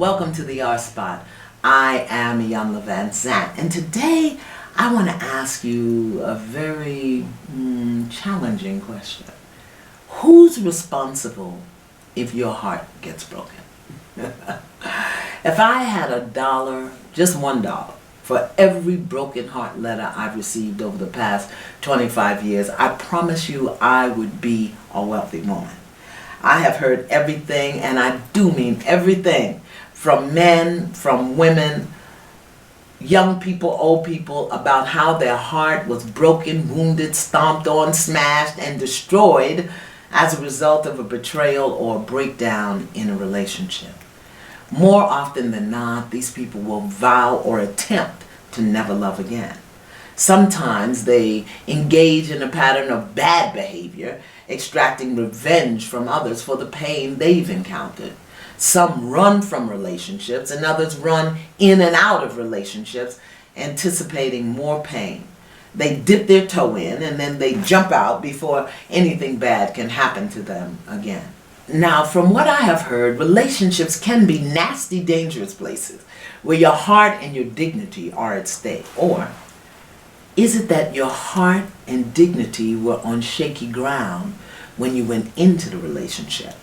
Welcome to the R Spot. I am Iyanla Vanzant, and today I want to ask you a very challenging question. Who's responsible if your heart gets broken? If I had $1, just $1, for every broken heart letter I've received over the past 25 years, I promise you I would be a wealthy woman. I have heard everything, and I do mean everything, from men, from women, young people, old people, about how their heart was broken, wounded, stomped on, smashed, and destroyed as a result of a betrayal or a breakdown in a relationship. More often than not, these people will vow or attempt to never love again. Sometimes they engage in a pattern of bad behavior, extracting revenge from others for the pain they've encountered. Some run from relationships, and others run in and out of relationships, anticipating more pain. They dip their toe in, and then they jump out before anything bad can happen to them again. Now, from what I have heard, relationships can be nasty, dangerous places where your heart and your dignity are at stake. Or is it that your heart and dignity were on shaky ground when you went into the relationship?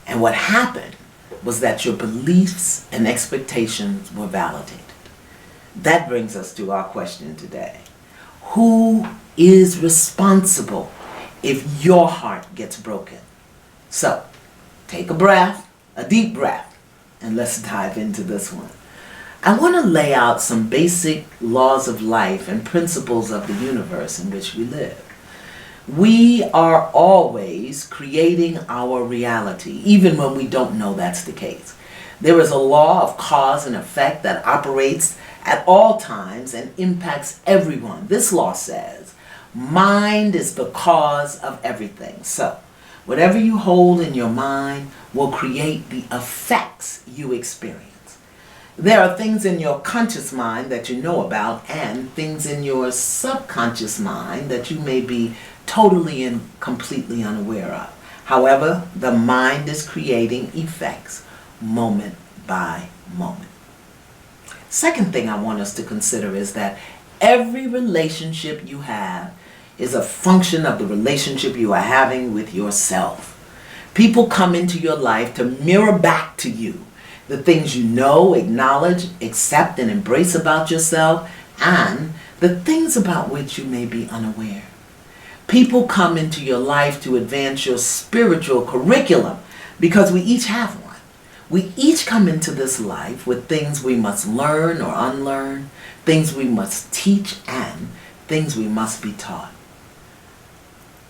And what happened was that your beliefs and expectations were validated. That brings us to our question today. Who is responsible if your heart gets broken? So, take a breath, a deep breath, and let's dive into this one. I want to lay out some basic laws of life and principles of the universe in which we live. We are always creating our reality, even when we don't know that's the case. There is a law of cause and effect that operates at all times and impacts everyone. This law says, mind is the cause of everything. So, whatever you hold in your mind will create the effects you experience. There are things in your conscious mind that you know about and things in your subconscious mind that you may be totally and completely unaware of. However, the mind is creating effects moment by moment. Second thing I want us to consider is that every relationship you have is a function of the relationship you are having with yourself. People come into your life to mirror back to you the things you know, acknowledge, accept, and embrace about yourself, and the things about which you may be unaware. People come into your life to advance your spiritual curriculum because we each have one. We each come into this life with things we must learn or unlearn, things we must teach, and things we must be taught.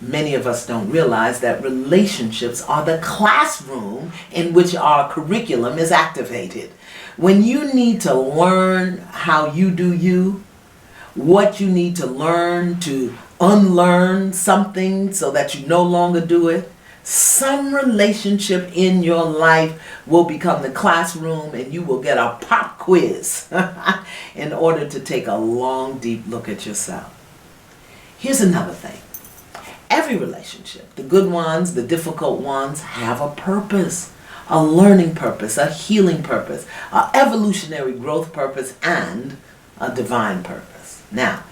Many of us don't realize that relationships are the classroom in which our curriculum is activated. When you need to learn how you do you, what you need to learn to unlearn something so that you no longer do it, some relationship in your life will become the classroom, and you will get a pop quiz in order to take a long, deep look at yourself. Here's another thing. Every relationship, the good ones, the difficult ones, have a purpose, a learning purpose, a healing purpose, an evolutionary growth purpose, and a divine purpose. Now,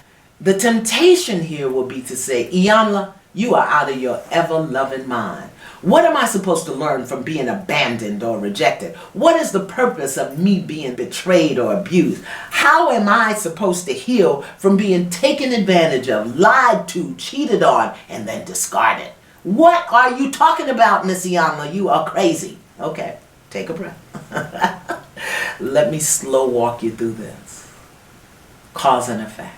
the temptation here will be to say, Iyanla, you are out of your ever-loving mind. What am I supposed to learn from being abandoned or rejected? What is the purpose of me being betrayed or abused? How am I supposed to heal from being taken advantage of, lied to, cheated on, and then discarded? What are you talking about, Miss Iyanla? You are crazy. Okay, take a breath. Let me slow walk you through this. Cause and effect.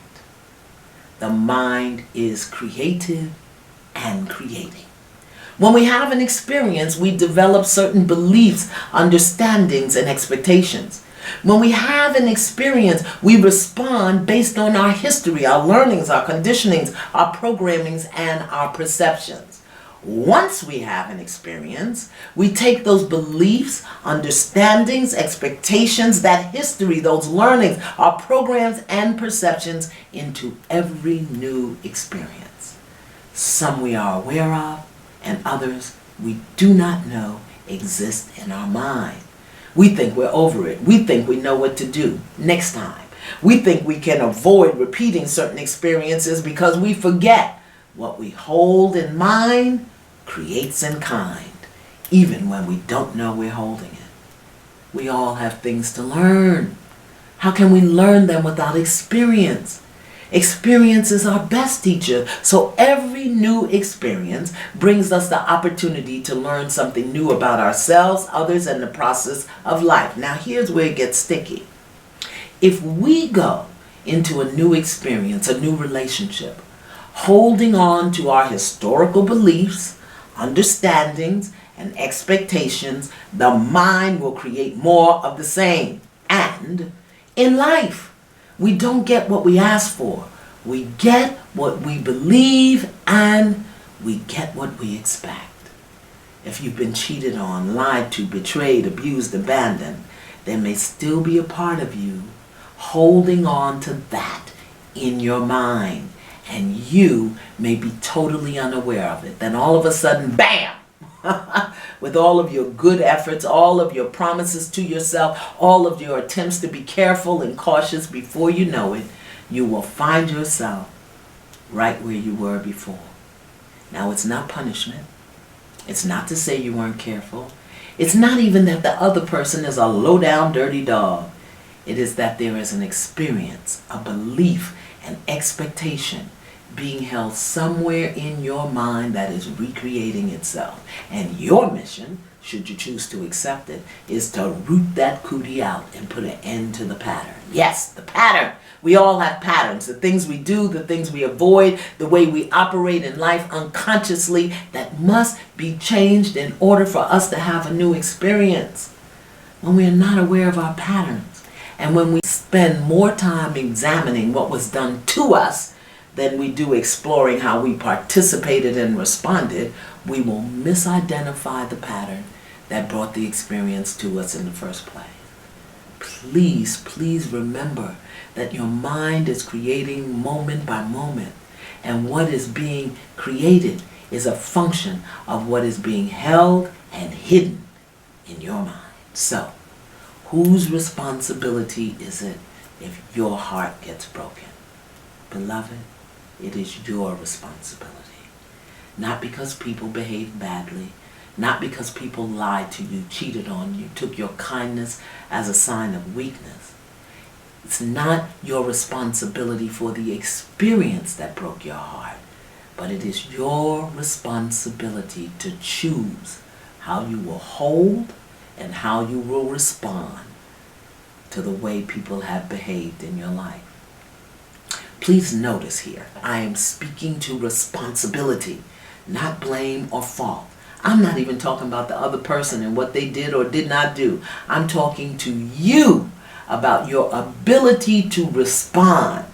The mind is creative and creating. When we have an experience, we develop certain beliefs, understandings, and expectations. When we have an experience, we respond based on our history, our learnings, our conditionings, our programmings, and our perceptions. Once we have an experience, we take those beliefs, understandings, expectations, that history, those learnings, our programs, and perceptions into every new experience. Some we are aware of, and others we do not know exist in our mind. We think we're over it. We think we know what to do next time. We think we can avoid repeating certain experiences because we forget what we hold in mind creates in kind, even when we don't know we're holding it. We all have things to learn. How can we learn them without experience? Experience is our best teacher, so every new experience brings us the opportunity to learn something new about ourselves, others, and the process of life. Now here's where it gets sticky. If we go into a new experience, a new relationship, holding on to our historical beliefs, understandings, and expectations, the mind will create more of the same. And in life, we don't get what we ask for. We get what we believe, and we get what we expect. If you've been cheated on, lied to, betrayed, abused, abandoned, there may still be a part of you holding on to that in your mind, and you may be totally unaware of it. Then all of a sudden, bam! With all of your good efforts, all of your promises to yourself, all of your attempts to be careful and cautious, before you know it, you will find yourself right where you were before. Now, it's not punishment. It's not to say you weren't careful. It's not even that the other person is a low-down, dirty dog. It is that there is an experience, a belief, an expectation being held somewhere in your mind that is recreating itself. And your mission, should you choose to accept it, is to root that cootie out and put an end to the pattern. Yes, the pattern. We all have patterns. The things we do, the things we avoid, the way we operate in life unconsciously, that must be changed in order for us to have a new experience. When we are not aware of our patterns, and when we spend more time examining what was done to us than we do exploring how we participated and responded, we will misidentify the pattern that brought the experience to us in the first place. Please, please remember that your mind is creating moment by moment, and what is being created is a function of what is being held and hidden in your mind. So, whose responsibility is it if your heart gets broken? Beloved, it is your responsibility. Not because people behaved badly, not because people lied to you, cheated on you, took your kindness as a sign of weakness. It's not your responsibility for the experience that broke your heart, but it is your responsibility to choose how you will hold and how you will respond to the way people have behaved in your life. Please notice here, I am speaking to responsibility, not blame or fault. I'm not even talking about the other person and what they did or did not do. I'm talking to you about your ability to respond.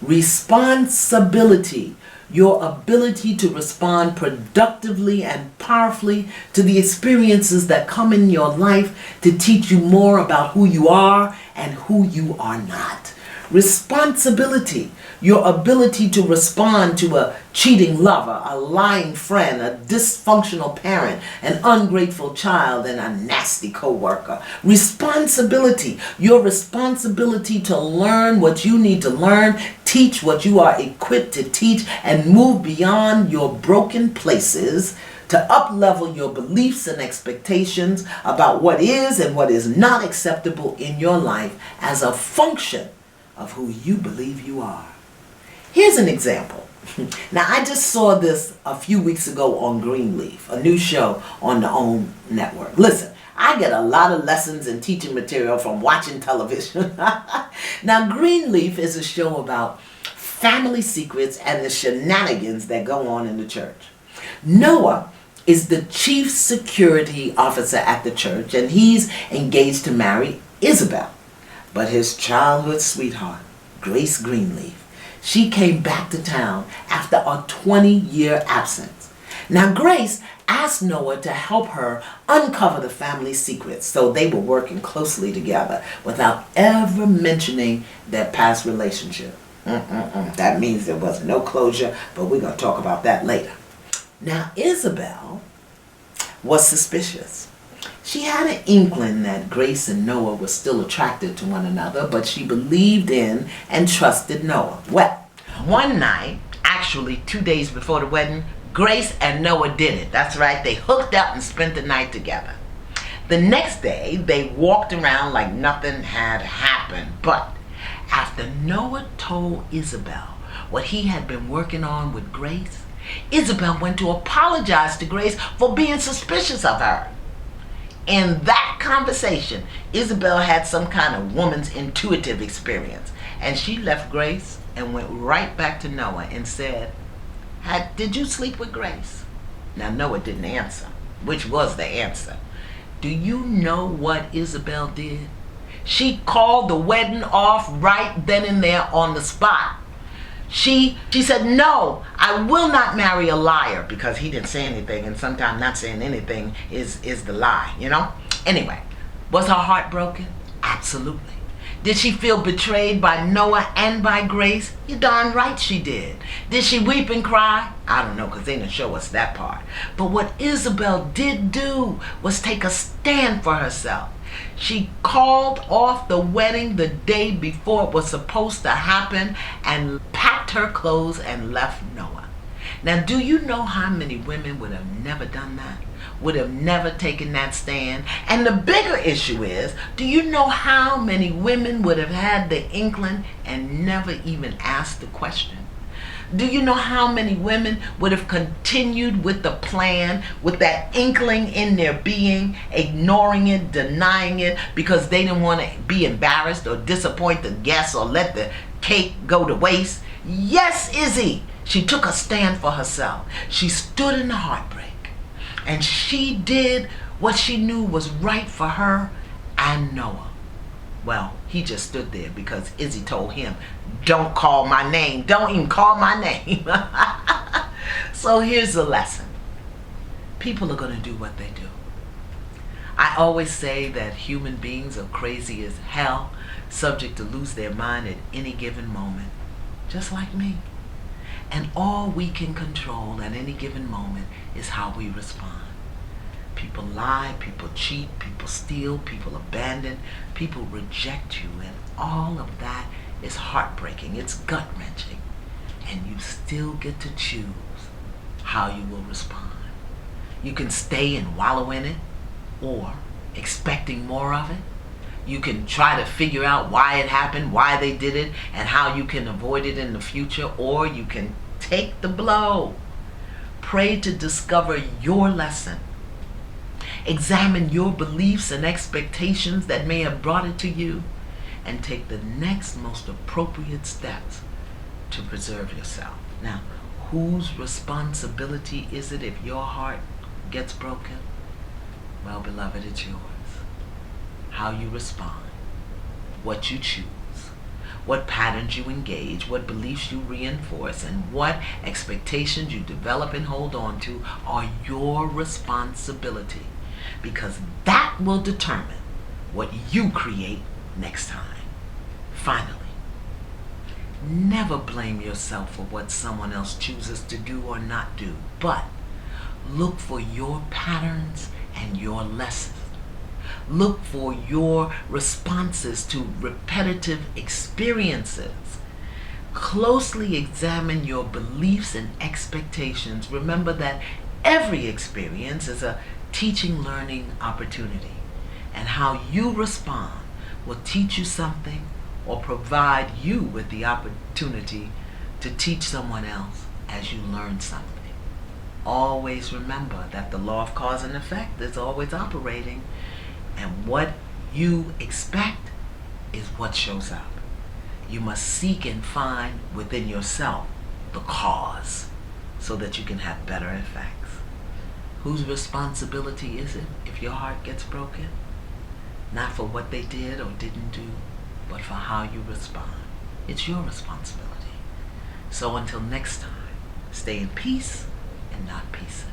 Responsibility, your ability to respond productively and powerfully to the experiences that come in your life to teach you more about who you are and who you are not. Responsibility, your ability to respond to a cheating lover, a lying friend, a dysfunctional parent, an ungrateful child, and a nasty coworker. Responsibility, your responsibility to learn what you need to learn, teach what you are equipped to teach, and move beyond your broken places to up-level your beliefs and expectations about what is and what is not acceptable in your life as a function of who you believe you are. Here's an example. Now, I just saw this a few weeks ago on Greenleaf, a new show on the OWN network. Listen, I get a lot of lessons and teaching material from watching television. Now, Greenleaf is a show about family secrets and the shenanigans that go on in the church. Noah is the chief security officer at the church, and he's engaged to marry Isabel. But his childhood sweetheart, Grace Greenleaf, she came back to town after a 20-year absence. Now, Grace asked Noah to help her uncover the family secrets, so they were working closely together without ever mentioning their past relationship. That means there was no closure, but we're going to talk about that later. Now, Isabel was suspicious. She had an inkling that Grace and Noah were still attracted to one another, but she believed in and trusted Noah. Well, one night, actually 2 days before the wedding, Grace and Noah did it. That's right, they hooked up and spent the night together. The next day, they walked around like nothing had happened. But after Noah told Isabel what he had been working on with Grace, Isabel went to apologize to Grace for being suspicious of her. In that conversation, Isabel had some kind of woman's intuitive experience, and she left Grace and went right back to Noah and said, "Did you sleep with Grace?" Now Noah didn't answer, which was the answer. Do you know what Isabel did? She called the wedding off right then and there on the spot. She said, "No, I will not marry a liar," because he didn't say anything, and sometimes not saying anything is the lie, you know? Anyway, was her heart broken? Absolutely. Did she feel betrayed by Noah and by Grace? You're darn right she did. Did she weep and cry? I don't know, because they didn't show us that part. But what Isabel did do was take a stand for herself. She called off the wedding the day before it was supposed to happen and packed her clothes and left Noah. Now, do you know how many women would have never done that? Would have never taken that stand? And the bigger issue is, do you know how many women would have had the inkling and never even asked the question? Do you know how many women would have continued with the plan, with that inkling in their being, ignoring it, denying it, because they didn't want to be embarrassed or disappoint the guests or let the cake go to waste? Yes, Izzy, she took a stand for herself. She stood in the heartbreak, and she did what she knew was right for her and Noah. Well, he just stood there because Izzy told him, "Don't call my name. Don't even call my name." So here's the lesson. People are going to do what they do. I always say that human beings are crazy as hell, subject to lose their mind at any given moment, just like me. And all we can control at any given moment is how we respond. People lie, people cheat, people steal, people abandon, people reject you, and all of that is heartbreaking. It's gut-wrenching. And you still get to choose how you will respond. You can stay and wallow in it, or expecting more of it. You can try to figure out why it happened, why they did it, and how you can avoid it in the future, or you can take the blow. Pray to discover your lesson. Examine your beliefs and expectations that may have brought it to you, and take the next most appropriate steps to preserve yourself. Now, whose responsibility is it if your heart gets broken? Well, beloved, it's yours. How you respond, what you choose, what patterns you engage, what beliefs you reinforce, and what expectations you develop and hold on to are your responsibility, because that will determine what you create next time. Finally, never blame yourself for what someone else chooses to do or not do, but look for your patterns and your lessons. Look for your responses to repetitive experiences. Closely examine your beliefs and expectations. Remember that every experience is a teaching, learning opportunity, and how you respond will teach you something or provide you with the opportunity to teach someone else as you learn something. Always remember that the law of cause and effect is always operating, and what you expect is what shows up. You must seek and find within yourself the cause so that you can have better effects. Whose responsibility is it if your heart gets broken? Not for what they did or didn't do, but for how you respond. It's your responsibility. So until next time, stay in peace and not pieces.